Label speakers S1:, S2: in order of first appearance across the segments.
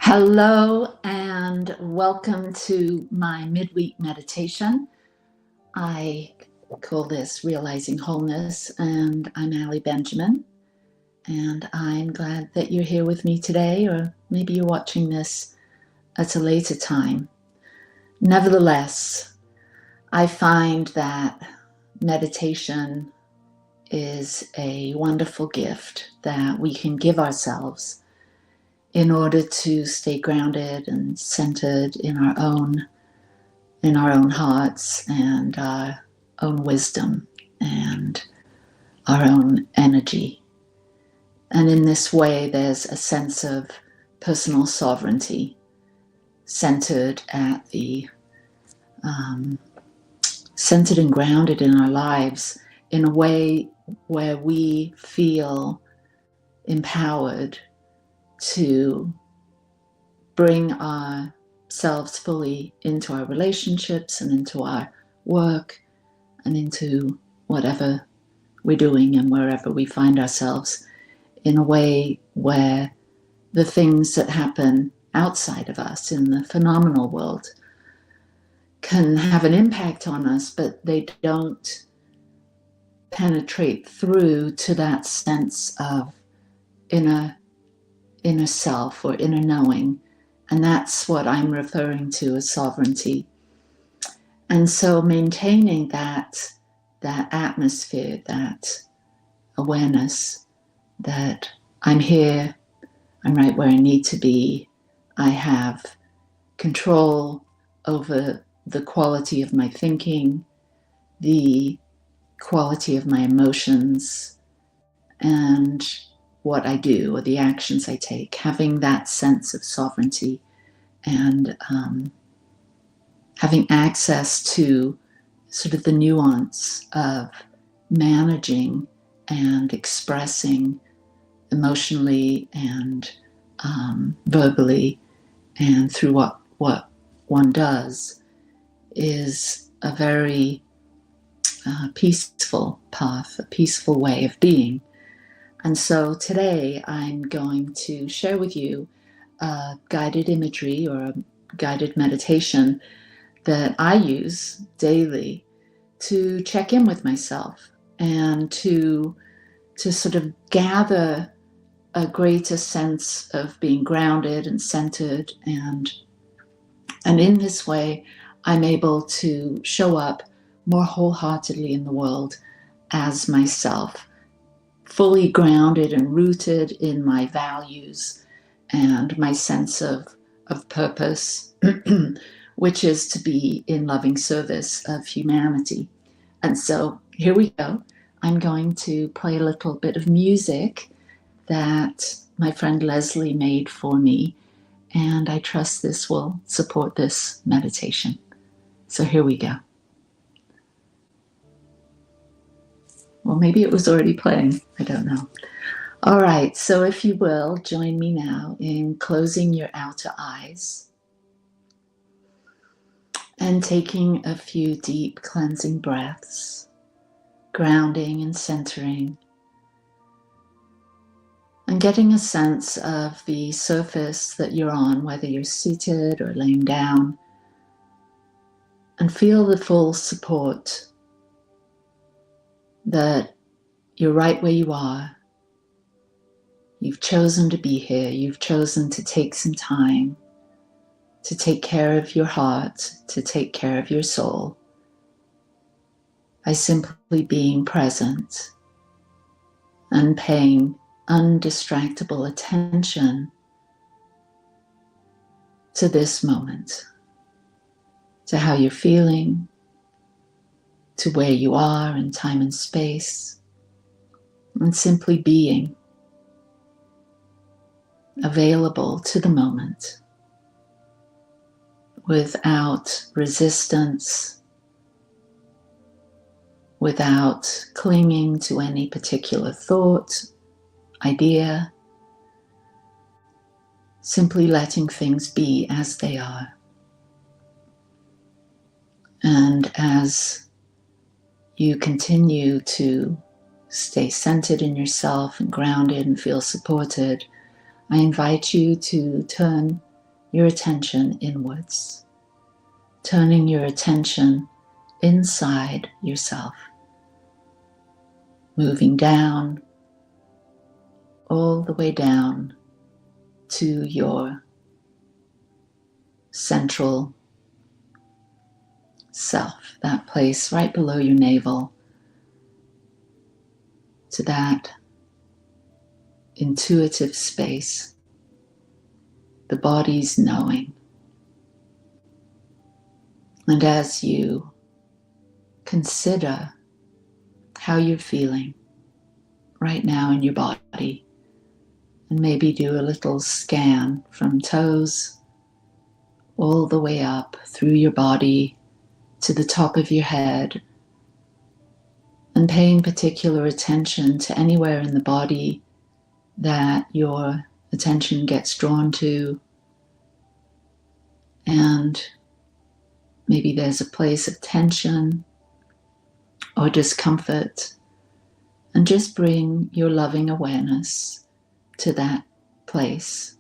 S1: Hello and welcome to my midweek meditation. I call this Realizing Wholeness, and I'm Allie Benjamin. And I'm glad that you're here with me today, or maybe you're watching this at a later time. Nevertheless, I find that meditation is a wonderful gift that we can give ourselves in order to stay grounded and centered in our own hearts and our own wisdom and our own energy. And in this way, there's a sense of personal sovereignty centered at the centered and grounded in our lives in a way where we feel empowered to bring ourselves fully into our relationships and into our work and into whatever we're doing and wherever we find ourselves, in a way where the things that happen outside of us in the phenomenal world can have an impact on us, but they don't penetrate through to that sense of inner self or inner knowing. And that's what I'm referring to as sovereignty. And so maintaining that atmosphere, that awareness that I'm here, I'm right where I need to be, I have control over the quality of my thinking, the quality of my emotions, and what I do or the actions I take, having that sense of sovereignty and having access to sort of the nuance of managing and expressing emotionally and verbally and through what one does is a very peaceful path, a peaceful way of being. And so today I'm going to share with you a guided imagery or a guided meditation that I use daily to check in with myself and to sort of gather a greater sense of being grounded and centered. And in this way, I'm able to show up more wholeheartedly in the world as myself, fully grounded and rooted in my values and my sense of purpose, which is to be in loving service of humanity. And so here we go. I'm going to play a little bit of music that my friend Leslie made for me, and I trust this will support this meditation. So here we go. Well, maybe it was already playing. I don't know. All right. So if you will, join me now in closing your outer eyes and taking a few deep cleansing breaths, grounding and centering, and getting a sense of the surface that you're on, whether you're seated or laying down, and feel the full support that you're right where you are. You've chosen to be here. You've chosen to take some time to take care of your heart, to take care of your soul, by simply being present and paying undistractable attention to this moment, to how you're feeling, to where you are in time and space, and simply being available to the moment without resistance, without clinging to any particular thought, idea, simply letting things be as they are. And as you continue to stay centered in yourself and grounded and feel supported, I invite you to turn your attention inwards, turning your attention inside yourself, moving down, all the way down to your central self, that place right below your navel, to that intuitive space, the body's knowing. And as you consider how you're feeling right now in your body, and maybe do a little scan from toes all the way up through your body to the top of your head, and paying particular attention to anywhere in the body that your attention gets drawn to, and maybe there's a place of tension or discomfort, and just bring your loving awareness to that place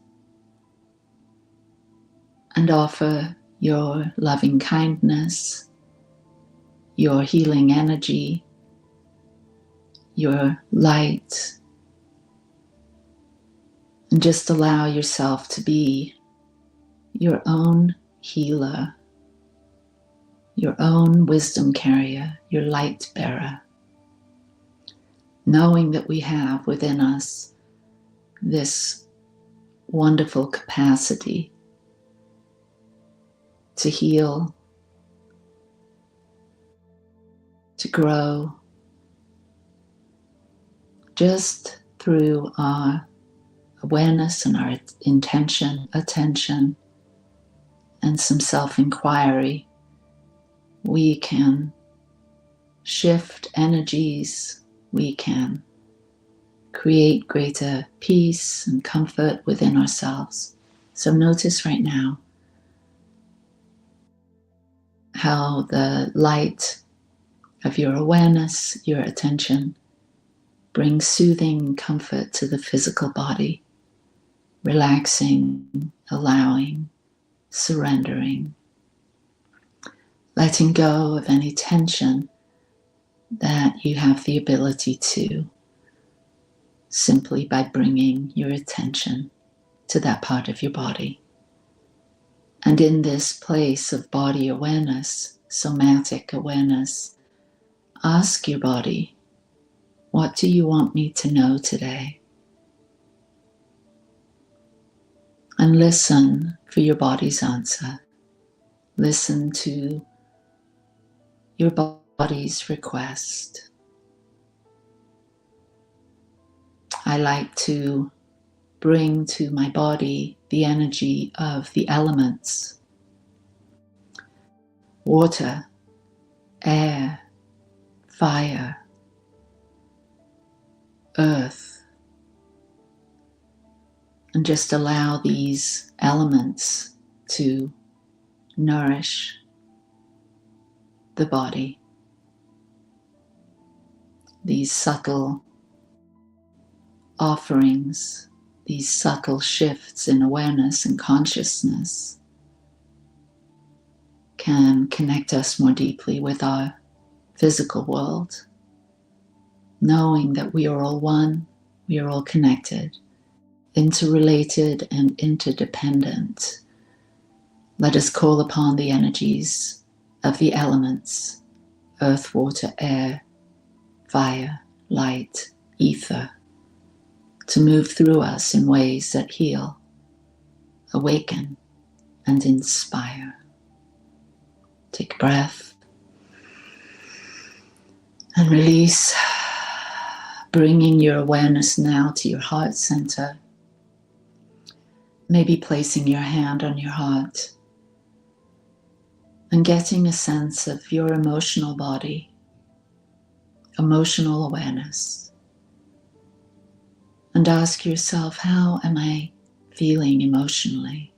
S1: and offer your loving kindness, your healing energy, your light, and just allow yourself to be your own healer, your own wisdom carrier, your light bearer, knowing that we have within us this wonderful capacity to heal, to grow, just through our awareness and our intention, attention, and some self-inquiry. We can shift energies, we can create greater peace and comfort within ourselves. So notice right now how the light of your awareness, your attention, brings soothing comfort to the physical body, relaxing, allowing, surrendering, letting go of any tension that you have the ability to, simply by bringing your attention to that part of your body. And in this place of body awareness, somatic awareness, ask your body, what do you want me to know today? And listen for your body's answer. Listen to your body's request. I like to bring to my body the energy of the elements: water, air, fire, earth, and just allow these elements to nourish the body. These subtle offerings, these subtle shifts in awareness and consciousness can connect us more deeply with our physical world, knowing that we are all one, we are all connected, interrelated and interdependent. Let us call upon the energies of the elements: earth, water, air, fire, light, ether, to move through us in ways that heal, awaken, and inspire. Take a breath and release, bringing your awareness now to your heart center. Maybe placing your hand on your heart and getting a sense of your emotional body, emotional awareness. And ask yourself, how am I feeling emotionally?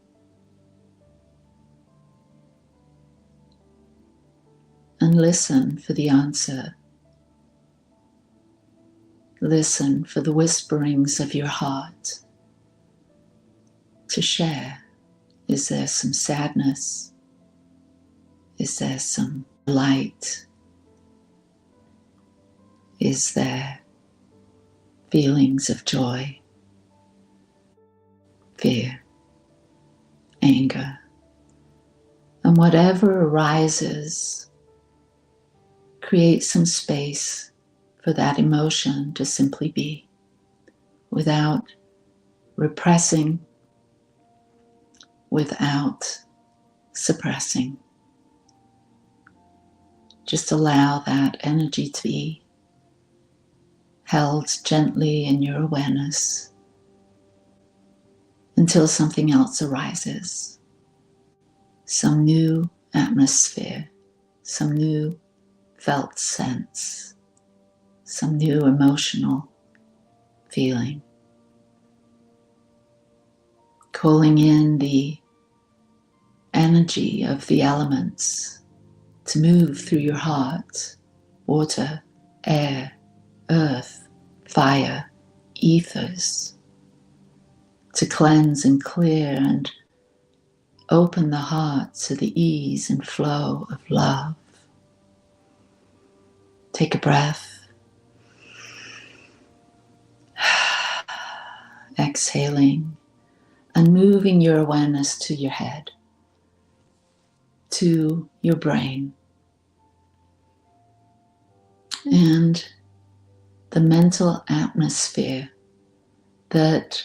S1: And listen for the answer. Listen for the whisperings of your heart to share Is there some sadness? Is there some light? Is there feelings of joy, fear, anger? And whatever arises, create some space for that emotion to simply be, without repressing, without suppressing. Just allow that energy to be held gently in your awareness until something else arises. Some new atmosphere, some new felt sense, some new emotional feeling. Calling in the energy of the elements to move through your heart: water, air, earth, fire, ethers, to cleanse and clear and open the heart to the ease and flow of love. Take a breath. Exhaling and moving your awareness to your head, to your brain, and the mental atmosphere that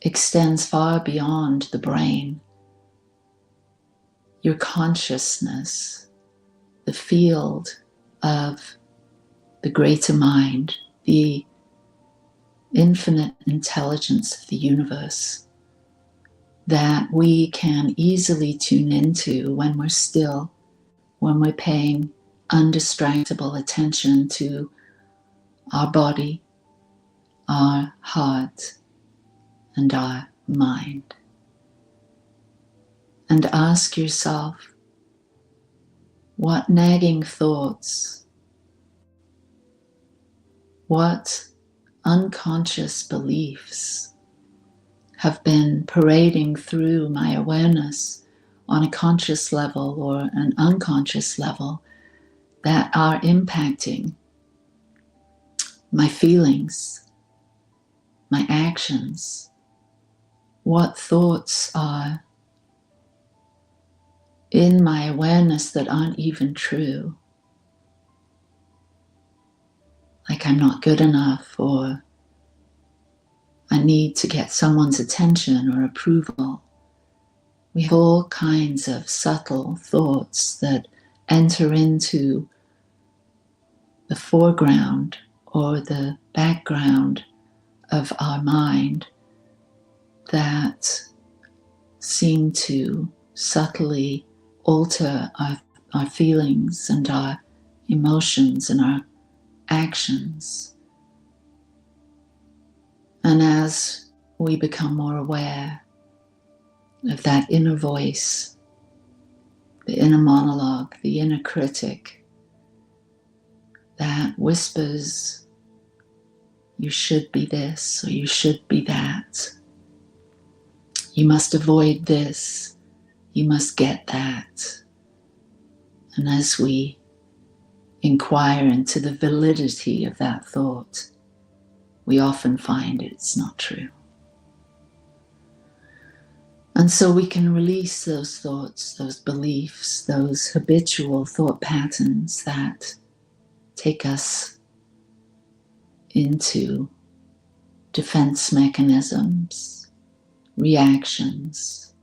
S1: extends far beyond the brain. Your consciousness, the field of the greater mind, the infinite intelligence of the universe that we can easily tune into when we're still, when we're paying undistractable attention to our body, our heart, and our mind. And ask yourself, what nagging thoughts, what unconscious beliefs have been parading through my awareness on a conscious level or an unconscious level that are impacting my feelings, my actions? What thoughts are in my awareness that aren't even true? Like I'm not good enough, or I need to get someone's attention or approval. We have all kinds of subtle thoughts that enter into the foreground or the background of our mind that seem to subtly alter our feelings and our emotions and our actions. And as we become more aware of that inner voice, the inner monologue, the inner critic that whispers, you should be this or you should be that, you must avoid this, you must get that. And as we inquire into the validity of that thought, we often find it's not true. And so we can release those thoughts, those beliefs, those habitual thought patterns that take us into defense mechanisms, reactions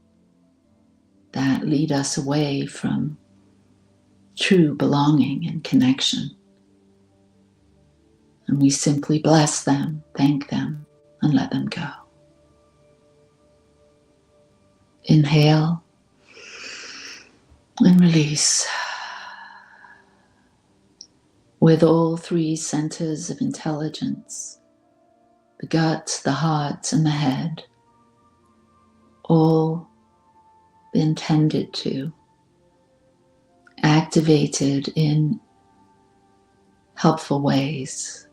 S1: that lead us away from true belonging and connection. And we simply bless them, thank them, and let them go. Inhale and release. With all three centers of intelligence, the gut, the heart, and the head, all been tended to, activated in helpful ways,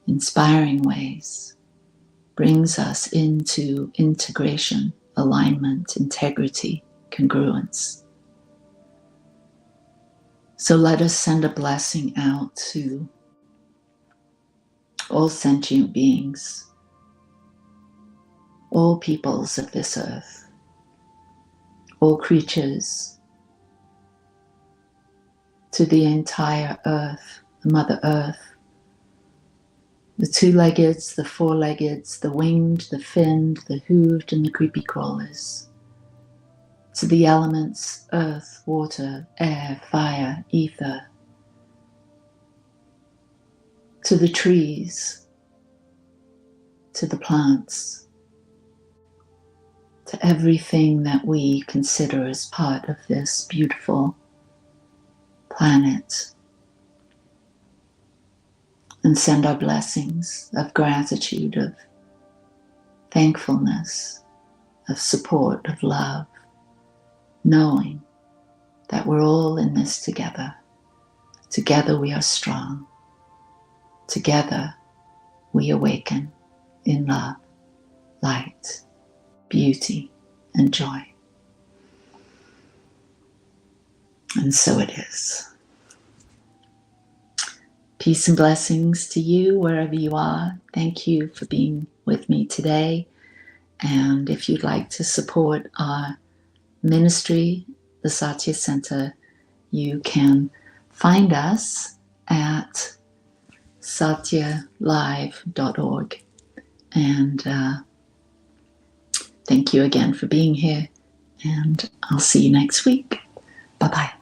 S1: inspiring ways, brings us into integration alignment, integrity, congruence. So let us send a blessing out to all sentient beings, all peoples of this earth, all creatures, to the entire earth, Mother Earth, the two-leggeds, the four-leggeds, the winged, the finned, the hooved, and the creepy crawlers, to the elements, earth, water, air, fire, ether, to the trees, to the plants, to everything that we consider as part of this beautiful planet, and send our blessings of gratitude, of thankfulness, of support, of love, knowing that we're all in this together. Together we are strong. Together we awaken in love, light, beauty, and joy. And so it is. Peace and blessings to you wherever you are. Thank you for being with me today. And if you'd like to support our ministry, the Satya Center, you can find us at satyalive.org. And thank you again for being here. And I'll see you next week. Bye-bye.